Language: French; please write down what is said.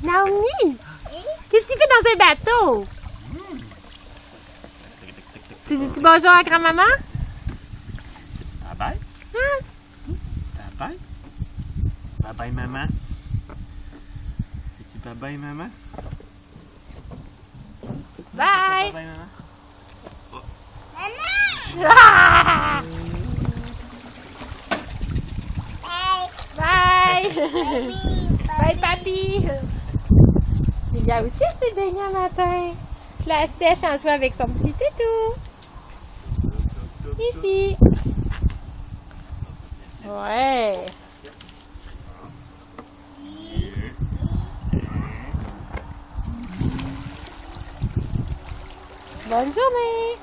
Naomi, qu'est-ce que tu fais dans un bateau? Tu dis-tu bonjour à grand-maman? Bye bye. Hein? Bye bye. Bye bye maman. Petit bye bye maman. Bye! Bye bye maman. Ah! Bye! Bye, papi! Julia aussi s'est baignée un matin. La sèche en jouant avec son petit toutou. Ici. Ouais. Bonne journée!